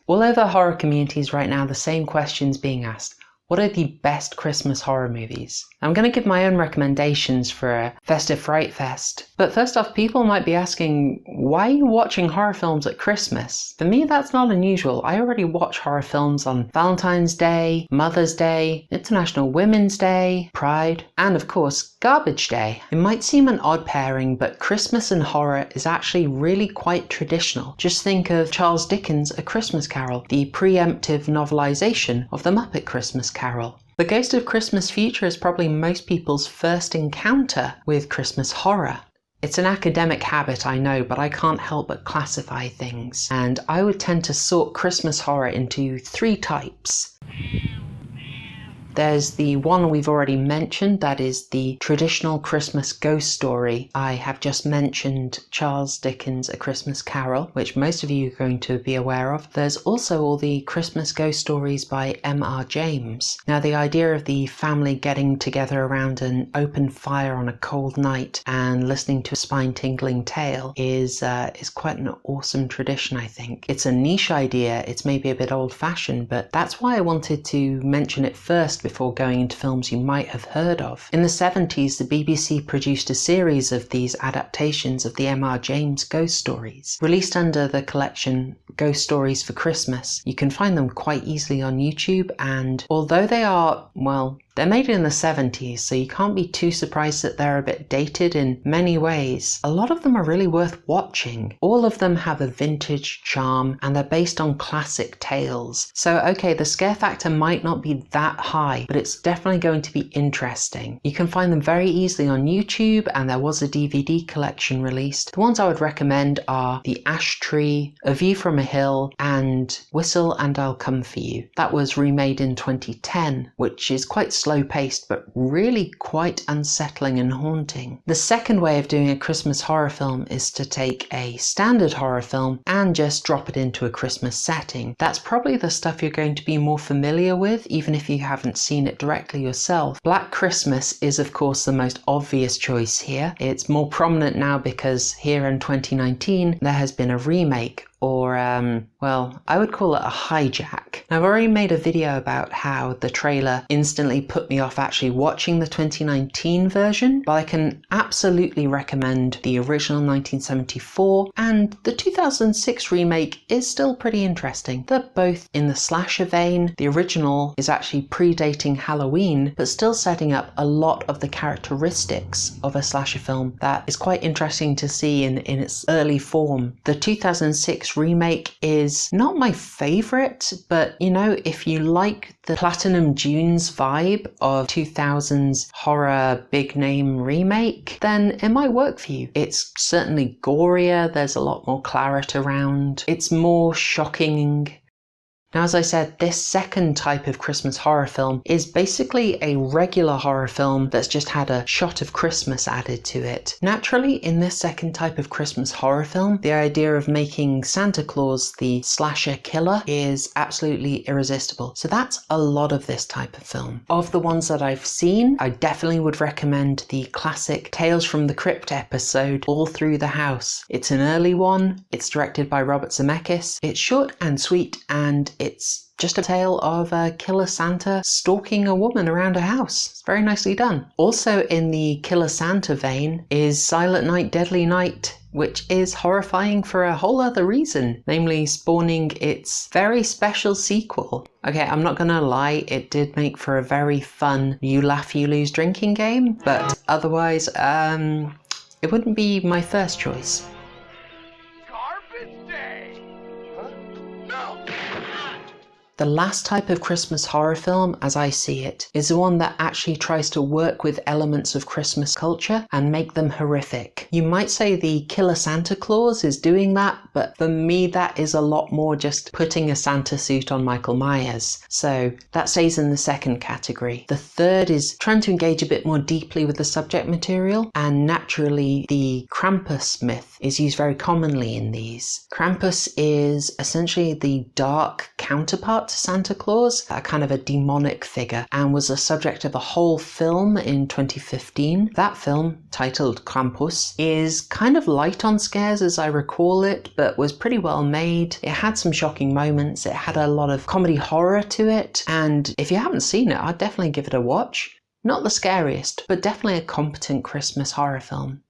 All over horror communities right now, the same question's being asked. What are the best Christmas horror movies? I'm going to give my own recommendations for a festive fright fest. But first off, people might be asking, why are you watching horror films at Christmas? For me, that's not unusual. I already watch horror films on Valentine's Day, Mother's Day, International Women's Day, Pride, and of course, Garbage Day. It might seem an odd pairing, but Christmas and horror is actually really quite traditional. Just think of Charles Dickens' A Christmas Carol, the preemptive novelization of the Muppet Christmas Carol. The Ghost of Christmas Future is probably most people's first encounter with Christmas horror. It's an academic habit, I know, but I can't help but classify things. And I would tend to sort Christmas horror into 3 types. There's the one we've already mentioned, that is the traditional Christmas ghost story. I have just mentioned Charles Dickens' A Christmas Carol, which most of you are going to be aware of. There's also all the Christmas ghost stories by M.R. James. Now, the idea of the family getting together around an open fire on a cold night and listening to a spine-tingling tale is quite an awesome tradition, I think. It's a niche idea, it's maybe a bit old-fashioned, but that's why I wanted to mention it first before going into films you might have heard of. In the 70s, the BBC produced a series of these adaptations of the M.R. James ghost stories, released under the collection Ghost Stories for Christmas. You can find them quite easily on YouTube, and although they are, well, they're made in the 70s, so you can't be too surprised that they're a bit dated in many ways. A lot of them are really worth watching. All of them have a vintage charm, and they're based on classic tales. So okay, the scare factor might not be that high, but it's definitely going to be interesting. You can find them very easily on YouTube, and there was a DVD collection released. The ones I would recommend are The Ash Tree, A View from a Hill, and Whistle and I'll Come For You. That was remade in 2010, which is quite slow-paced, but really quite unsettling and haunting. The second way of doing a Christmas horror film is to take a standard horror film and just drop it into a Christmas setting. That's probably the stuff you're going to be more familiar with, even if you haven't seen it directly yourself. Black Christmas is, of course, the most obvious choice here. It's more prominent now because here in 2019, there has been a remake, or well, I would call it a hijack. Now, I've already made a video about how the trailer instantly put me off actually watching the 2019 version, but I can absolutely recommend the original 1974, and the 2006 remake is still pretty interesting. They're both in the slasher vein. The original is actually predating Halloween, but still setting up a lot of the characteristics of a slasher film that is quite interesting to see in its early form. The 2006 remake is not my favorite, but you know, if you like the Platinum Dunes vibe of 2000s horror big name remake, then it might work for you. It's certainly gorier, there's a lot more claret around, it's more shocking. Now, as I said, this second type of Christmas horror film is basically a regular horror film that's just had a shot of Christmas added to it. Naturally, in this second type of Christmas horror film, the idea of making Santa Claus the slasher killer is absolutely irresistible. So that's a lot of this type of film. Of the ones that I've seen, I definitely would recommend the classic Tales from the Crypt episode, All Through the House. It's an early one, it's directed by Robert Zemeckis, it's short and sweet, and it's just a tale of a killer Santa stalking a woman around a house. It's very nicely done. Also in the killer Santa vein is Silent Night, Deadly Night, which is horrifying for a whole other reason, namely spawning its very special sequel. Okay, I'm not gonna lie, it did make for a very fun you laugh, you lose drinking game, but otherwise, it wouldn't be my first choice. The last type of Christmas horror film, as I see it, is the one that actually tries to work with elements of Christmas culture and make them horrific. You might say the Killer Santa Claus is doing that, but for me that is a lot more just putting a Santa suit on Michael Myers. So that stays in the second category. The third is trying to engage a bit more deeply with the subject material, and naturally the Krampus myth is used very commonly in these. Krampus is essentially the dark counterpart to Santa Claus, a kind of a demonic figure, and was the subject of a whole film in 2015. That film, titled Krampus, is kind of light on scares as I recall it, but was pretty well made. It had some shocking moments, it had a lot of comedy horror to it, and if you haven't seen it, I'd definitely give it a watch. Not the scariest, but definitely a competent Christmas horror film.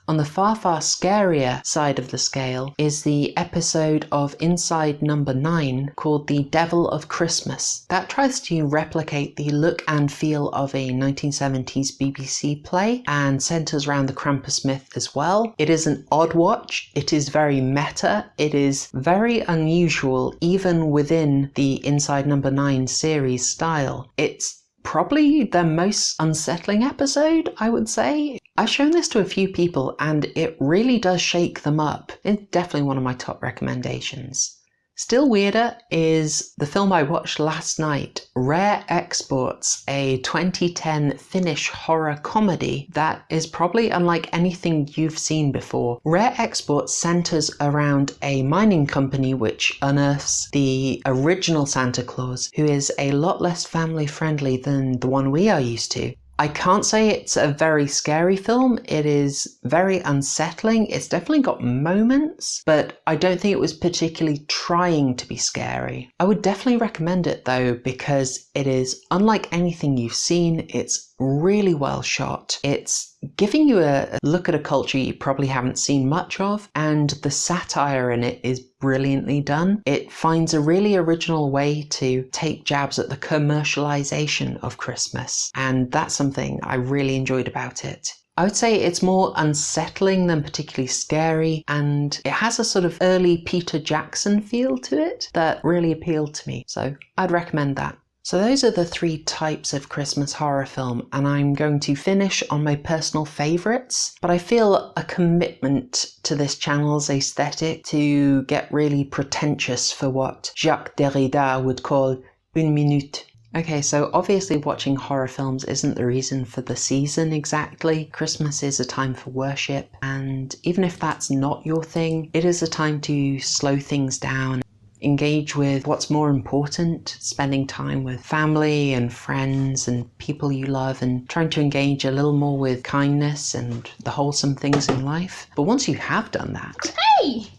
On the far, far scarier side of the scale is the episode of Inside Number 9 called The Devil of Christmas. That tries to replicate the look and feel of a 1970s BBC play and centres around the Krampus myth as well. It is an odd watch, it is very meta, it is very unusual even within the Inside Number 9 series style. It's probably the most unsettling episode, I would say. I've shown this to a few people and it really does shake them up. It's definitely one of my top recommendations. Still weirder is the film I watched last night, Rare Exports, a 2010 Finnish horror comedy that is probably unlike anything you've seen before. Rare Exports centres around a mining company which unearths the original Santa Claus, who is a lot less family friendly than the one we are used to. I can't say it's a very scary film. It is very unsettling. It's definitely got moments, but I don't think it was particularly trying to be scary. I would definitely recommend it though, because it is unlike anything you've seen. It's really well shot. It's giving you a look at a culture you probably haven't seen much of, and the satire in it is brilliantly done. It finds a really original way to take jabs at the commercialization of Christmas, and that's something I really enjoyed about it. I would say it's more unsettling than particularly scary, and it has a sort of early Peter Jackson feel to it that really appealed to me, so I'd recommend that. So those are the three types of Christmas horror film, and I'm going to finish on my personal favourites, but I feel a commitment to this channel's aesthetic to get really pretentious for what Jacques Derrida would call une minute. Okay, so obviously watching horror films isn't the reason for the season exactly. Christmas is a time for worship, and even if that's not your thing, it is a time to slow things down, engage with what's more important, spending time with family and friends and people you love, and trying to engage a little more with kindness and the wholesome things in life. But once you have done that... Hey!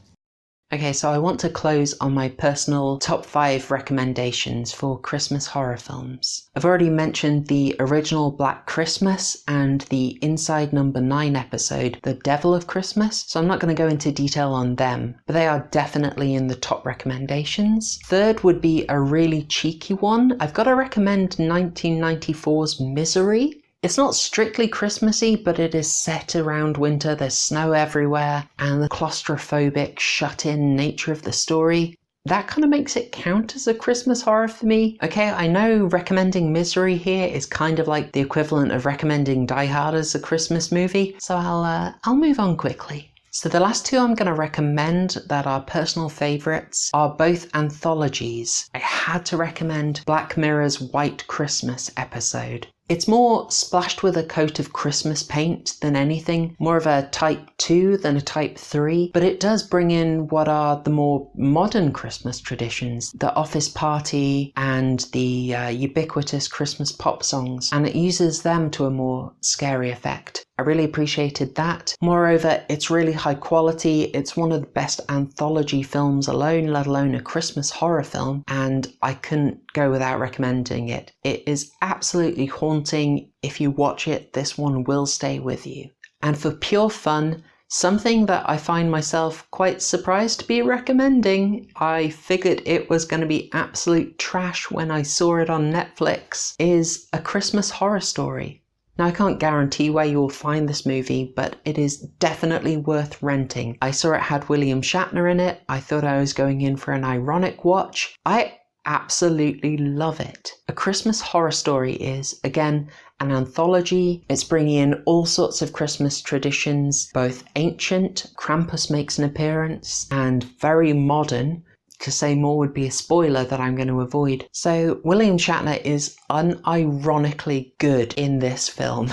Okay, so I want to close on my personal top 5 recommendations for Christmas horror films. I've already mentioned the original Black Christmas and the Inside Number 9 episode, The Devil of Christmas, so I'm not going to go into detail on them, but they are definitely in the top recommendations. Third would be a really cheeky one. I've got to recommend 1994's Misery. It's not strictly Christmassy, but it is set around winter, there's snow everywhere, and the claustrophobic, shut-in nature of the story. That kind of makes it count as a Christmas horror for me. Okay, I know recommending Misery here is kind of like the equivalent of recommending Die Hard as a Christmas movie, so I'll move on quickly. So the last two I'm going to recommend that are personal favourites are both anthologies. I had to recommend Black Mirror's White Christmas episode. It's more splashed with a coat of Christmas paint than anything, more of a type 2 than a type 3, but it does bring in what are the more modern Christmas traditions, the office party and the ubiquitous Christmas pop songs, and it uses them to a more scary effect. I really appreciated that. Moreover, it's really high quality. It's one of the best anthology films alone, let alone a Christmas horror film, and I couldn't go without recommending it. It is absolutely haunting. If you watch it, this one will stay with you. And for pure fun, something that I find myself quite surprised to be recommending, I figured it was going to be absolute trash when I saw it on Netflix, is A Christmas Horror Story. Now, I can't guarantee where you will find this movie, but it is definitely worth renting. I saw it had William Shatner in it. I thought I was going in for an ironic watch. I absolutely love it. A Christmas Horror Story is, again, an anthology. It's bringing in all sorts of Christmas traditions, both ancient, Krampus makes an appearance, and very modern. To say more would be a spoiler that I'm going to avoid. So William Shatner is unironically good in this film,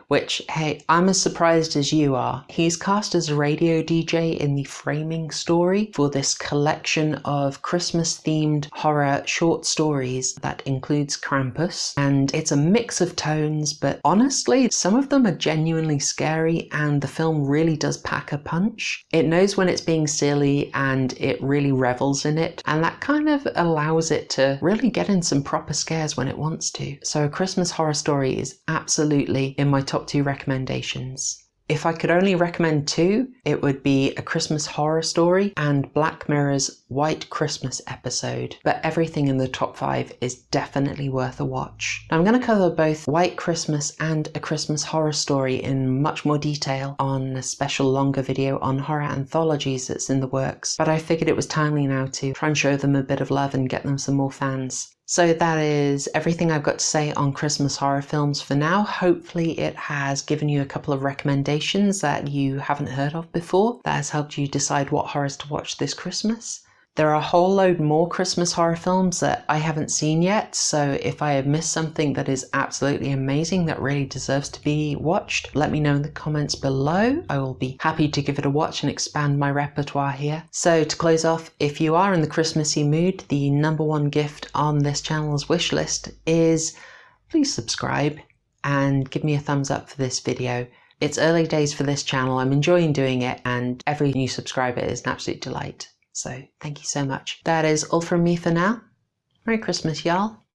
which, hey, I'm as surprised as you are. He's cast as a radio DJ in the framing story for this collection of Christmas-themed horror short stories that includes Krampus, and it's a mix of tones, but honestly, some of them are genuinely scary, and the film really does pack a punch. It knows when it's being silly, and it really revels in it, and that kind of allows it to really get in some proper scares when it wants to. So A Christmas Horror Story is absolutely in my top 2 recommendations. If I could only recommend 2, it would be A Christmas Horror Story and Black Mirror's White Christmas episode, but everything in the top 5 is definitely worth a watch. Now, I'm going to cover both White Christmas and A Christmas Horror Story in much more detail on a special longer video on horror anthologies that's in the works, but I figured it was timely now to try and show them a bit of love and get them some more fans. So that is everything I've got to say on Christmas horror films for now. Hopefully it has given you a couple of recommendations that you haven't heard of before. That has helped you decide what horrors to watch this Christmas. There are a whole load more Christmas horror films that I haven't seen yet, so if I have missed something that is absolutely amazing that really deserves to be watched, let me know in the comments below. I will be happy to give it a watch and expand my repertoire here. So to close off, if you are in the Christmassy mood, the #1 gift on this channel's wish list is please subscribe and give me a thumbs up for this video. It's early days for this channel, I'm enjoying doing it, and every new subscriber is an absolute delight. So thank you so much. That is all from me for now. Merry Christmas, y'all.